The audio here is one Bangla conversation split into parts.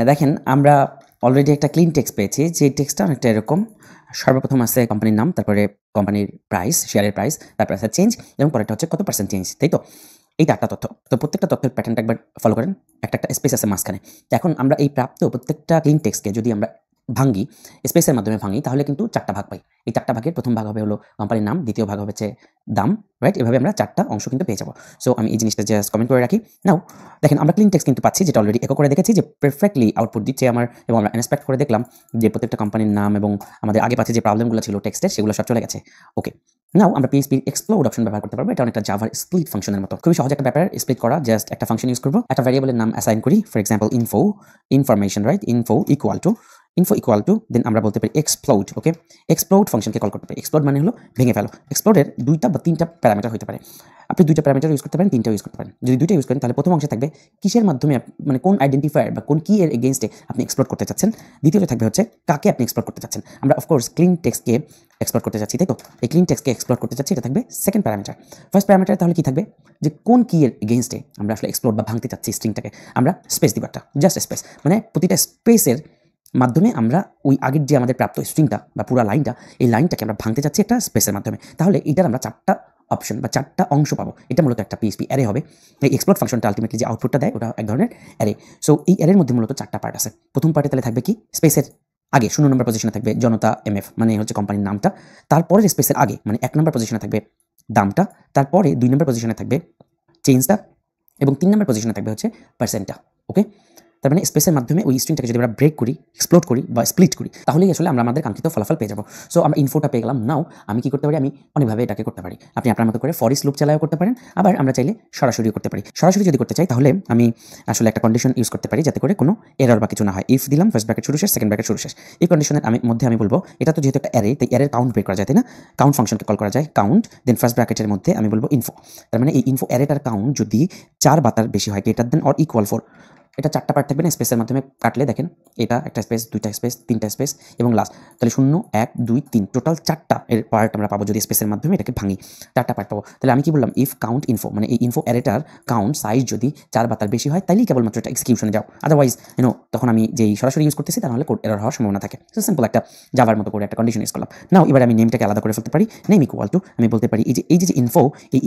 দেখেন আমরা অলরেডি একটা ক্লিন টেক্সট পেয়েছি, যে টেক্সটটা অনেকটা এরকম। সর্বপ্রথম আছে কোম্পানির নাম, তারপরে কোম্পানির প্রাইস, শেয়ারের প্রাইস, তারপরে আছে চেঞ্জ এবং পরেরটা হচ্ছে কত পার্সেন্ট চেঞ্জ, তাই তো? এই 4টা তথ্য। তো প্রত্যেকটা তথ্যের প্যাটার্নটা একবার ফলো করেন। একটা স্পেস আছে মাঝখানে। তো এখন আমরা এই প্রাপ্ত প্রত্যেকটা ক্লিন টেক্সটকে যদি আমরা ভাঙি, স্পেসের মাধ্যমে ভাঙি, তাহলে কিন্তু 4টা ভাগ পাই। এই 4টা ভাগের প্রথম ভাগ হবে হলো কোম্পানির নাম, দ্বিতীয় ভাগ হবে হচ্ছে দাম, রাইট? এভাবে আমরা 4টা অংশ কিন্তু পেয়ে যাবো। সো আমি এই জিনিসটা জাস্ট কমেন্ট করে রাখি। নাও দেখেন আমরা ক্লিন টেক্সট কিন্তু পাচ্ছি, যেটা অলরেডি একক করে দেখেছি যে পারফেক্টলি আউটপুট দিচ্ছে আমার, এবং আমরা ইন্সপেক্ট করে দেখলাম যে প্রত্যেকটা কোম্পানির নাম এবং আমাদের আগে পাচ্ছে যে প্রবলেমগুলো ছিল টেক্সটের, সেগুলো সব চলে গেছে। ওকে, নাও আমরা পিএইচপি এক্সপ্লোড অপশন ব্যবহার করতে পারবো। এটা অনেকটা জাভার স্প্লিট ফাংশনের মতো, খুবই সহজ একটা ব্যাপার। স্প্লিট করা, জাস্ট একটা ফাংশন ইউজ করবো, একটা ভ্যারিয়েবলের নাম অ্যাসাইন করি, for example information, right? Info equal to then আমরা বলতে পারি এক্সপ্লোড। ওকে, এক্সপ্লোড ফাংশনকে কল করতে পারি। এক্সপ্লোড মানে হলো ভেঙে ফেলো। এক্সপ্লোডের 2টা বা 3টা প্যারামিটার হতে পারে। আপনি 2টা প্যারামিটার ইউজ করতে পারেন, 3টাও ইউজ করতে পারেন। যদি 2টা ইউজ করেন তাহলে প্রথম অংশে থাকবে কিসের মাধ্যমে মানে কোন আইডেন্টিফায়ার বা কোন কি এর এগেইনস্টে আপনি এক্সপ্লোর করতে চাচ্ছেন। দ্বিতীয়তে থাকবে হচ্ছে কাকে আপনি এক্সপ্লোর করতে চাচ্ছেন। আমরা অফকোর্স ক্লিন টেক্সটকে এক্সপ্লোর করতে চাচ্ছি, তাই তো? এই ক্লিন টেক্সটকে এক্সপ্লোর করতে চাচ্ছি, এটা থাকবে সেকেন্ড প্যারামিটার। ফার্স্ট প্যারামিটার তাহলে কি থাকবে, যে কোন কি এর এগেইনস্টে আমরা আসলে এক্সপ্লোর বা ভাঙতে চাচ্ছি স্ট্রিংটাকে। আমরা স্পেস দিব একটা, জাস্ট স্পেস, মানে প্রতিটা স্পেসের মাধ্যমে আমরা ওই আগের যে আমাদের প্রাপ্ত স্ট্রিংটা বা পুরো লাইনটা, এই লাইনটাকে আমরা ভাঙতে চাচ্ছি একটা স্পেসের মাধ্যমে। তাহলে এটার আমরা 4টা অপশন বা 4টা অংশ পাবো। এটা মূলত একটা পিএইচপি অ্যারে হবে। এই এক্সপ্লোর ফাংশনটা আলটিমেটলি যে আউটপুটটা দেয় ওটা এক ধরনের অ্যারে। সো এই অ্যারের মধ্যে মূলত 4টা পার্ট আছে। প্রথম পার্টে তাহলে থাকবে কি, স্পেসের আগে 0 নম্বর পজিশনে থাকবে জনতা এমএফ, মানে হচ্ছে কোম্পানির নামটা। তারপরে স্পেসের আগে মানে 1 নম্বর পজিশনে থাকবে দামটা। তারপরে 2 নম্বর পজিশনে থাকবে চেঞ্জটা, এবং 3 নম্বর পজিশনে থাকবে হচ্ছে পার্সেন্টটা। ওকে, তার মানে স্পেসের মাধ্যমে ওই স্ট্রিংটাকে যদি আমরা ব্রেক করি, এক্সপ্লোড করি বা স্প্লিট করি, তাহলেই আসলে আমরা আমাদের কাঙ্ক্ষিত ফলাফল পেয়ে যাবো। সো আমরা ইনফোটা পেয়ে গেলাম। নাও আমি কি করতে পারি, আমি অনেকভাবে এটাকে করতে পারি। আপনি আপনার মতো করে ফর ইচ লুপ চালাও করতে পারেন, আবার আমরা চাইলে সরাসরিও করতে পারি। সরাসরি যদি করতে চাই তাহলে আমি আসলে একটা কন্ডিশন ইউজ করতে পারি যাতে করে কোনো এরর বা কিছু না হয়। ইফ দিলাম, ফার্স্ট ব্র্যাকেট শুরু শেষ, সেকেন্ড ব্র্যাকেট শুরু শেষ। এই কন্ডিশনের মধ্যে আমি বলবো, এটা তো যেহেতু একটা অ্যারে, তাই অ্যারের কাউন্ট বের করা যায়, তাই না? কাউন্ট ফাংশনকে কল করা যায়, কাউন্ট, দেন ফার্স্ট ব্র্যাকেটের মধ্যে আমি বলবো ইনফো। তার মানে এই ইনফো অ্যারেটার কাউন্ট যদি 4 বা তার বেশি হয়, গ্রেটার দেন অর ইকুয়াল 4, এটা 4টা পার্ট থাকবে না, স্পেসের মাধ্যমে কাটলে দেখেন এটা একটা স্পেস, 2টা স্পেস, 3টা স্পেস এবং লাস্ট, তাহলে 0 1 2 3 টোটাল 4টা এর পার্ট আমরা পাবো যদি স্পেসের মাধ্যমে এটাকে ভাঙি। 4টা পার্ট পাবো। তাহলে আমি কি বললাম, ইফ কাউন্ট ইনফো, মানে এই ইনফো অ্যারেটার কাউন্ট সাইজ যদি 4 বা তার বেশি হয়, তাইলেই কেবলমাত্র এটা এক্সিকিউশনে যাও। আদারওয়াইজ তখন আমি যেই সরাসরি ইউজ করতেছি তার নাহলে কোড এরর হওয়ার সম্ভাবনা থাকে। সো সিম্পল একটা জাভার মতো করে একটা কন্ডিশন ইউজ করলাম। নাও এবার আমি নেমটাকে আলাদা করে ফেলতে পারি। নেম ইকুয়াল টু আমি বলতে পারি এই যে ইনফো, এই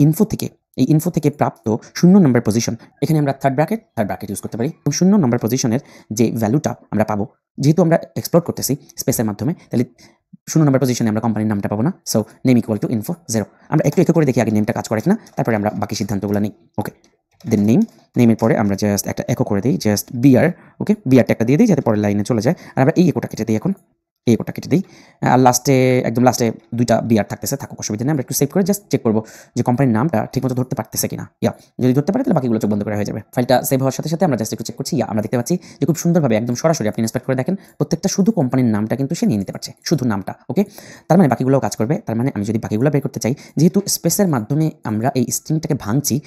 ইনফো থেকে প্রাপ্ত 0 নম্বর পজিশন, এখানে আমরা থার্ড ব্র্যাকেট ইউজ করতে পারি। এবং 0 নম্বর পজিশনের যে ভ্যালুটা আমরা পাবো, যেহেতু আমরা এক্সপ্লোর করতেছি স্পেসের মাধ্যমে, তাহলে 0 নম্বর পজিশনে আমরা কোম্পানির নামটা পাবো না। So name equal to info 0। আমরা একটু করে দেখি আগে নেমটা কাজ করে কিনা, তারপরে আমরা বাকি সিদ্ধান্তগুলো নিই। ওকে, দেন নেমের পরে আমরা জাস্ট একটা একো করে দিই, জাস্ট বিআর। ওকে, বিআরটা একটা দিয়ে দিই যাতে পরের লাইনে চলে যায়। আর আমরা এই একোটা কেটে দিই, এখন এই একোটা কেটে দিই। আর একদম লাস্টে 2টা বিআর থাকতেছে, থাকুক, অসুবিধা নেই। আমরা একটু সেভ করে জাস্ট চেক করবো যে কোম্পানির নামটা ঠিকমতো ধরতে পারতেছে কিনা। যদি ধরতে পারে তাহলে বাকিগুলো চোখ বন্ধ করা হয়ে যাবে। ফাইলটা সেভ হওয়ার সাথে সাথে আমরা জাস্ট একটু চেক করছি, আমরা দেখতে পাচ্ছি যে খুব সুন্দরভাবে একদম সরাসরি আপনি ইন্সপেক্ট করে দেখেন প্রত্যেকটা শুধু কোম্পানির নামটা কিন্তু সে নিয়ে নিতে পারছে, শুধু নামটা। ওকে, তার মানে বাকিগুলোও কাজ করবে। তার মানে আমি যদি বাকিগুলো বের করতে চাই, যেহেতু স্পেসের মাধ্যমে আমরা এই স্ট্রিংটাকে ভাঙছি,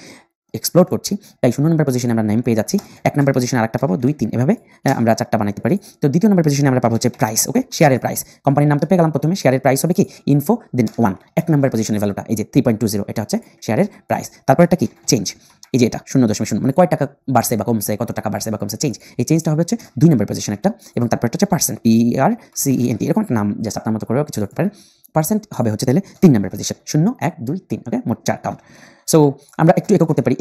এক্সপ্লোর করছি, তাই 0 নম্বর পজিশনে আমরা নেম পেয়ে যাচ্ছি। 1 নম্বর পজিশনে আরেকটা পাবো, 2 3 এভাবে আমরা 4টা বানাইতে পারি। তো দ্বিতীয় নম্বর পজিশনে আমরা পাবো হচ্ছে প্রাইস। ওকে, শেয়ারের প্রাইস, কোম্পানির নাম তো পেয়ে গেলাম প্রথমে, শেয়ারের প্রাইস হবে কি ইনফো দেন 1। 1 নম্বর পজিশনের ভ্যালুটা এই যে 3.20, এটা হচ্ছে শেয়ারের প্রাইস। তারপর এটা কি চেঞ্জ, এই যে এটা 0.0, মানে কয় টাকা বাড়ছে বা কমছে, কত টাকা বাড়ছে বা কমছে, চেঞ্জ। এই চেঞ্জটা হবে হচ্ছে 2 নম্বর পজিশন একটা, এবং তারপর হচ্ছে পার্সেন্ট, PRCENT, এরকম একটা নাম জাস্ট আপনার মতো করেও কিছু ধরতে পারেন। পার্সেন্ট হবে হচ্ছে তাহলে 3 নম্বর পজিশন, 0 1 2 3। ওকে, মোট 4 কাউন্ট। সো আমরা একটু একো করতে পারি।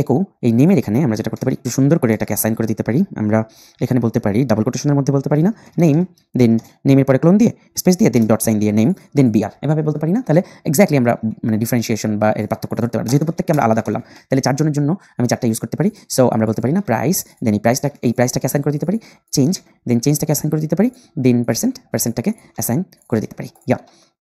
এই নেমের এখানে আমরা যেটা করতে পারি, একটু সুন্দর করে এটাকে অ্যাসাইন করে দিতে পারি। আমরা এখানে বলতে পারি ডাবল কোটেশনের মধ্যে বলতে পারি না, নেম দেন নেমের পরে ক্লোন দিয়ে স্পেস দিয়ে দেন ডট সাইন দিয়ে নেম দেন বিআর, এভাবে বলতে পারি না? তাহলে এক্স্যাক্টলি আমরা মানে ডিফারেন্সিয়েশন বা এর পার্থক্যটা ধরতে পারি। যেহেতু প্রত্যেককে আমরা আলাদা করলাম, তাহলে 4 জনের জন্য আমি 4টা ইউজ করতে পারি। সো আমরা বলতে পারি না প্রাইস, দেন এই প্রাইসটাকে অ্যাসাইন করে দিতে পারি, চেঞ্জটাকে অ্যাসাইন করে দিতে পারি, দেন পার্সেন্টটাকে অ্যাসাইন করে দিতে পারি।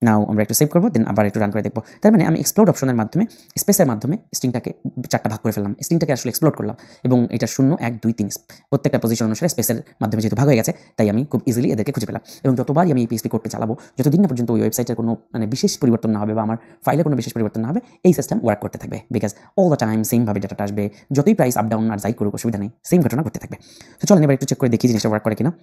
নাও আমরা একটু সেভ করবো, দেন আবার একটু রান করে দেখবো। তার মানে আমি এক্সপ্লোড অপশনের মাধ্যমে স্পেসের মাধ্যমে স্ট্রিংটাকে 4টা ভাগ করে ফেললাম, স্ট্রিংটাকে আসলে এক্সপ্লোড করলাম, এবং এটা 0 1 2 3 প্রত্যেকটা পজিশন অনুসারে স্পেসের মাধ্যমে যেহেতু ভাগ হয়ে গেছে, তাই আমি খুব ইজিলি এদেরকে খুঁজে পেলাম। এবং যতবারই আমি এই পিএইচপি কোডটা চালাবো, যতদিন না পর্যন্ত ওই ওয়েবসাইটের কোনো মানে বিশেষ পরিবর্তন না হবে বা আমার ফাইলে কোনো বিশেষ পরিবর্তন না হবে, এই সিস্টেম ওয়ার্ক করতে থাকবে। বিকজ অল দ্য টাইম সেমভাবে ডাটাটা আসবে, যতই প্রাইস আপ ডাউন আর যাই করুক অসুবিধা নেই, সেম ঘটনা ঘটতে থাকবে। তো চলেন এবার একটু চেক করে দেখি জিনিসটা ওয়ার্ক করে কিনা।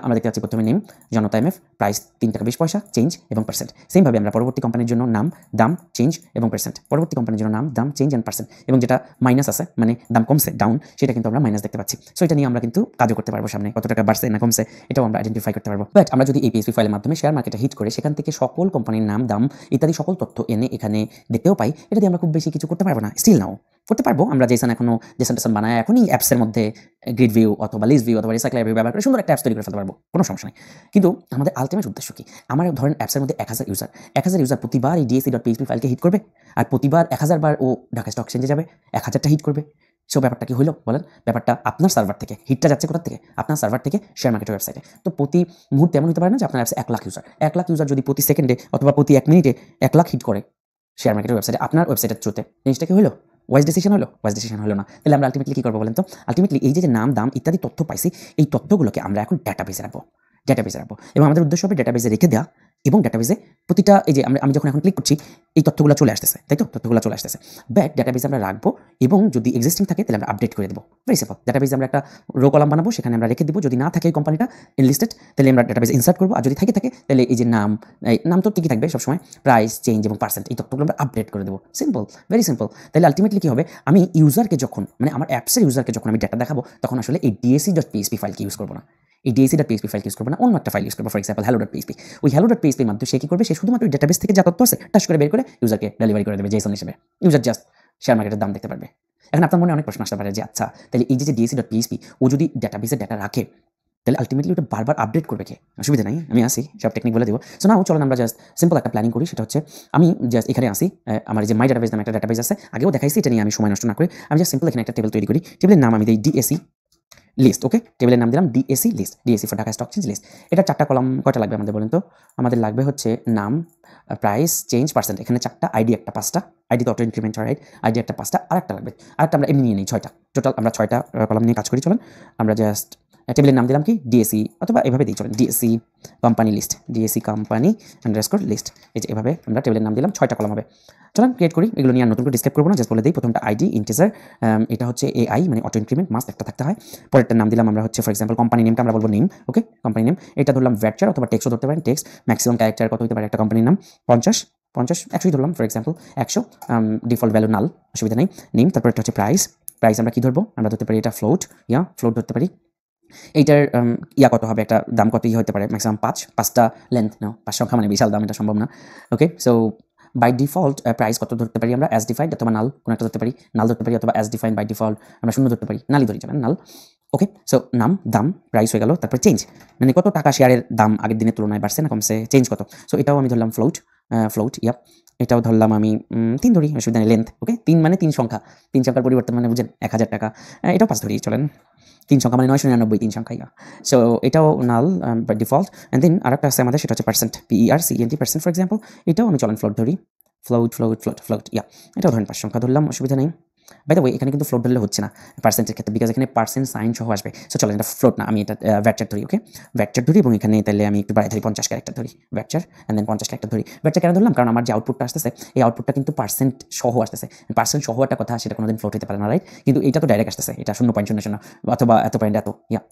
আমরা দেখতে পাচ্ছি প্রথমে নেম, জনতা এমএফ, প্রাইস 3 টাকা 20 পয়সা, চেঞ্জ এবং পার্সেন্ট। সেমভাবে আমরা পরবর্তী কোম্পানির জন্য নাম, দাম, চেঞ্জ এবং পার্সেন্ট, পরবর্তী কোম্পানির জন্য নাম, দাম, চেঞ্জ এন্ড পার্সেন্ট, এবং যেটা মাইনাস আছে মানে দাম কমছে ডাউন, সেটা কিন্তু আমরা মাইনাস দেখতে পাচ্ছি। সো এটা নিয়ে আমরা কিন্তু কাজও করতে পারবো, সামনে কত টাকা বাড়ছে না কমছে এটাও আমরা আইডেন্টিফাই করতে পারবো। বাট আমরা যদি এই পিএসপি ফাইলের মাধ্যমে শেয়ার মার্কেটে হিট করে সেখান থেকে সকল কোম্পানির নাম, দাম ইত্যাদি সকল তথ্য এনে এখানে দেখতেও পাই, এটা দিয়ে আমরা খুব বেশি কিছু করতে পারবো না। স্টিল নাও করতে পারবো আমরা জেসন টেসন বানায় এখনই অ্যাপসের মধ্যে গ্রিড ভিউ অথবা লিস্ট ভিউ অথবা রিসাইক্লার ভিউ ব্যবহার করে সুন্দর একটা অ্যাপস তৈরি করে ফেলতে পারবো, কোনো সমস্যা নেই। কিন্তু আমাদের আলটিমেট উদ্দেশ্য কি? আমার ধরেন অ্যাপসের মধ্যে 1000 ইউজার প্রতিবার এই DSE.php ফাইলকে হিট করবে, আর প্রতিবার 1000 বার ও ঢাকা স্টক এক্সচেঞ্জে যাবে, 1000টা হিট করবে। সো ব্যাপারটা কি হলো বলেন? ব্যাপারটা আপনার সার্ভার থেকে হিটটা যাচ্ছে কোথা থেকে? আপনার সার্ভার থেকে শেয়ার মার্কেটের ওয়েবসাইটে। তো প্রতি মুহূর্তে এমন হতে পারে না যে আপনার অ্যাপসে 1 লাখ ইউজার যদি প্রতি সেকেন্ডে অথবা প্রতি 1 মিনিটে 1 লাখ হিট করে শেয়ার মার্কেটের ওয়েবসাইটে, আপনার ওয়েবসাইটের থ্রুতে, জিনিসটা কি হলো? ওয়াইজ ডিসিশন হলো না। তাহলে আমরা আলটিমেটলি কি করবো বলেন তো? আলটিমেটলি এই যে নাম, দাম ইত্যাদি তথ্য পাইছি, এই তথ্যগুলোকে আমরা এখন ডাটাবেসে রাখবো এবং আমাদের উদ্দেশ্য হবে ডাটাবেসে রেখে দেওয়া, এবং ডাটাবেসে প্রতিটা এই যে আমি যখন এখন ক্লিক করছি এই তথ্যগুলো চলে আসতেছে, তাই তো? তথ্যগুলো চলে আসতেছে, ব্যাক ডাটাবেসে আমরা রাখবো, এবং যদি এক্সিস্টিং থাকে তাহলে আমরা আপডেট করে দেবো। Very simple. ডাটাবেসে আমরা একটা রো কলাম বানাবো, সেখানে আমরা রেখে দিব। যদি না থাকে এই কোম্পানিটা ইনলিস্টেড, তাহলে আমরা ডাটাবেসে ইনসার্ট করবো, আর যদি থাকে তাহলে এই যে নাম তো ঠিকই থাকবে সবসময়, প্রাইস, চেঞ্জ এবং পার্সেন্ট, এই তথ্যগুলো আমরা আপডেট করে দেবো। Simple, very simple. তাহলে আলটিমেটলি কি হবে? আমি ইউজারকে যখন মানে আমার অ্যাপসের ইউজারকে যখন আমি ডাটা দেখাবো, তখন আসলে এই DSE.php ফাইলকে ইউজ করবো না, এই DSE.php ফাইল ইউজ করবো না, অন্য একটা ফাইল ইউজ করবো, ফর এক্সাম্পল hello.php। ওই hello.php এর মাধ্যমে সে কি করবে? সে শুধুমাত্র ডাটাবেস থেকে যা তথ্য আছে টাচ করে বের করে ইউজারকে ডেলিভারি করে দেবে জেসন হিসেবে। ইউজার জাস্ট শেয়ার মার্কেটের দাম দেখতে পারবে। এখন আপনার মনে অনেক প্রশ্ন আসতে পারে যে আচ্ছা, তাহলে এই যে DSE.php ও যদি ডাটাবেসে ডাটা রাখে, তাহলে আলটিমেটলি ওটা বারবার আপডেট করবে কে? অসুবিধা নাই, আমি আসি সব টেকনিক বলে দেবো। সো নাও চলেন আমরা জাস্ট সিম্পল একটা প্ল্যানিং করি। সেটা হচ্ছে আমি জাস্ট এখানে আসি, আমার যে মাই ডাটাবেস নামে একটা ডাটাবেস আছে, আগেও দেখাইছি, এটা নিয়ে আমি সময় নষ্ট না করে আমি জাস্ট সিম্পল এখানে একটা টেবিল তৈরি করি। টেবিলের নাম আমি দিই DSE লিস্ট। ওকে, টেবিলের নাম দিলাম DSE list, DSE for Dhaka stock exchange list. এটা 4টা কলাম। কয়টা লাগবে আমাদের বলেন তো? আমাদের লাগবে হচ্ছে নাম, প্রাইস, চেঞ্জ, পার্সেন্ট। এখানে 4টা, আইডি একটা 5টা, আইডি তো অটো ইনক্রিমেন্ট হয়, আইডি একটা 5টা, আর একটা লাগবে, আরেকটা আমরা এমনি নিয়ে নিই 6টা। টোটাল আমরা 6টা কলাম নিয়ে কাজ করি। চলেন আমরা জাস্ট টেবিলের নাম দিলাম কি DSE, অথবা এভাবে দিই, চলেন DSE company list, DSE company underscore list. এই যে এভাবে আমরা টেবিলের নাম দিলাম, 6টা কলাম হবে। চলেন ক্রিয়েট করি। এগুলো নিয়ে আর নতুন করে ডিসক্রাইব করবো না, জাস্ট বলে দিই। প্রথমটা আইডি ইন্টিজার, এটা হচ্ছে AI মানে অটো ইনক্রিমেন্ট, মাস্ট একটা থাকতে হয়। পরেরটার নাম দিলাম আমরা হচ্ছে ফর এক্সাম্পল কোম্পানি নেমটা আমরা বলবো নেম। ওকে, কোম্পানি নেম এটা ধরলাম ভ্যাটচার, অথবা টেক্সটও ধরতে পারেন। টেক্সট ম্যাক্সিমাম ক্যারেক্টার কত হতে পারে একটা কোম্পানির নাম? 50, 100ই ধরলাম ফর এক্সাম্পল, 100। ডিফল্ট ভ্যালু নাল, অসুবিধা নেই। নেম, তারপর এটা হচ্ছে প্রাইস আমরা কি ধরবো? আমরা ধরতে পারি এটা ফ্লোট, ফ্লোট ধরতে পারি। এইটার কত হবে? একটা দাম কত হতে পারে? ম্যাক্সিমাম 5টা লেন্থ নাও, 5 সংখ্যা মানে বিশাল দাম, এটা সম্ভব না। ওকে, সো বাই ডিফল্ট প্রাইস কত ধরতে পারি আমরা? অ্যাজ ডিফাইন্ড অথবা নাল, কোনো একটা ধরতে পারি। নাল ধরতে পারি, অথবা অ্যাজ ডিফাইন্ড বাই ডিফল্ট আমরা 0 ধরতে পারি। নালই ধরি, চলেন নাল। ওকে, সো নাম, দাম, প্রাইস হয়ে গেল। তারপর চেঞ্জ মানে কত টাকা শেয়ারের দাম আগের দিনের তুলনায় বাড়ছে না কমছে, চেঞ্জ কত। সো এটাও আমি ধরলাম ফ্লোট। এটাও ধরলাম আমি 3 ধরি, অসুবিধা নেই। লেন্থ, ওকে, 3 মানে 3 সংখ্যা, 3 সংখ্যার পরিবর্তন মানে বুঝেন 1000 টাকা। এটাও 5 ধরি, চলেন। 3 সংখ্যা মানে 999, 3 সংখ্যা। সো এটাও নাল বাই ডিফল্ট। অ্যান্ড দেন আরেকটা আছে আমাদের, সেটা হচ্ছে percent, PERCENT, percent for example. এটাও আমি চলেন ফ্লোট ধরি, ফ্লোট। এটাও ধরেন 5 সংখ্যা ধরলাম, অসুবিধা নেই। বাই দ্য ওয়ে, এখানে কিন্তু ফ্লোট ধরলে হচ্ছে না পার্সেন্টের ক্ষেত্রে, বিকজ এখানে পার্সেন্ট সাইন সহ আসবে। সো চলেন এটা ফ্লোট না, আমি এটা ভ্যাটচার ধরি। ওকে, ভ্যাটচার ধরি, এবং এখানে তাহলে আমি একটু বাড়াই ধরি, 50 ক্যারেক্টার ধরি ভ্যাটচার, অ্যান্ড দেন 50 ক্যারেক্টার ধরি। ভ্যাটচার কেন ধরলাম? কারণ আমার যে আউটপুটটা আসতেছে, এই আউটপুটটা কিন্তু পার্সেন্ট সহ আসতেছে। পার্সেন্ট সহ একটা কথা, সেটা কোনোদিন ফ্লোট হতে পারে না, রাইট? কিন্তু এটা তো ডাইরেক্ট আসতেছে, এটা 0.00 অথবা এত পয়েন্ট এত,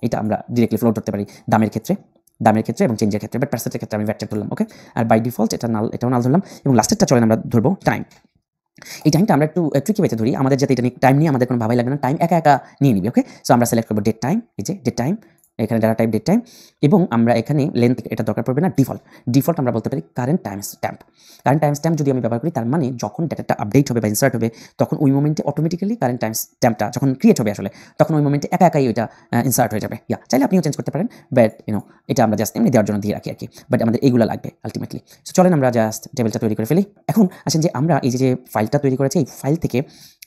এটা আমরা ডিরেক্টলি ফ্লোট ধরতে পারি দামের ক্ষেত্রে এবং চেঞ্জের ক্ষেত্রে। বাট পার্সেন্টের ক্ষেত্রে আমি ভ্যাটচার ধরলাম। ওকে, আর বাই ডিফল্ট এটাও নাল ধরলাম। এবং লাস্টেরটা চলেন আমরা ধরবো টাইম। এই টাইমটা আমরা একটু ট্রিকি বেঁচে ধরি, আমাদের যাতে এটা নিয়ে টাইম নিয়ে আমাদের কোনো ভাবাই লাগবে না, টাইম একা নিয়ে নিবি। ওকে, সো আমরা সিলেক্ট করবো ডেট টাইম, এই যে ডেট টাইম, এখানে ডাটা টাইপ ডেট টাইম, এবং আমরা এখানে লেন্থ এটা দরকার পড়বে না। ডিফল্ট আমরা বলতে পারি কারেন্ট টাইম স্ট্যাম্প যদি আমি ব্যবহার করি, তার মানে যখন ডাটাটা আপডেট হবে বা ইনসার্ট হবে, তখন ওই মোমেন্টে অটোমেটিক্যালি কারেন্ট টাইম স্ট্যাম্পটা যখন ক্রিয়েট হবে আসলে, তখন ওই মোমেন্টে একাই ওইটা ইনসার্ট হয়ে যাবে। চাইলে আপনিও চেঞ্জ করতে পারেন, বাট এটা আমরা জাস্ট এমনি দেওয়ার জন্য দিয়ে রাখি আর কি। বাট আমাদের এইগুলো লাগবে আলটিমেটলি। সো চলেন আমরা জাস্ট টেবিলটা তৈরি করে ফেলি। এখন আসেন যে আমরা এই যে ফাইলটা তৈরি করেছি, এই ফাইল থেকে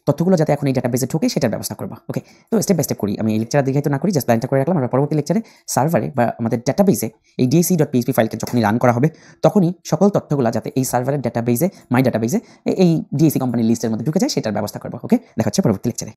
তথ্যগুলো যাতে এখন এই ডাটাবেসে ঢোকে সেটার ব্যবস্থা করবো। ওকে, তো স্টেপ বাই স্টেপ করি। আমি এই লেকচার দীর্ঘায়িত না করি, জাস্ট প্ল্যানটা করে রাখলাম। আমরা পরবর্তী লেকচারে সার্ভারে বা আমাদের ডাটাবেসে এই DSE.php ফাইলকে যখনই রান করা হবে, তখনই সকল তথ্যগুলো যাতে এই সার্ভারের ডাটাবেসে, মাই ডাটাবেসে এই DSE কোম্পানি লিস্টের মধ্যে ঢুকে যায়, সেটার ব্যবস্থা করবো। ওকে, দেখা হচ্ছে পরবর্তী লেকচারে।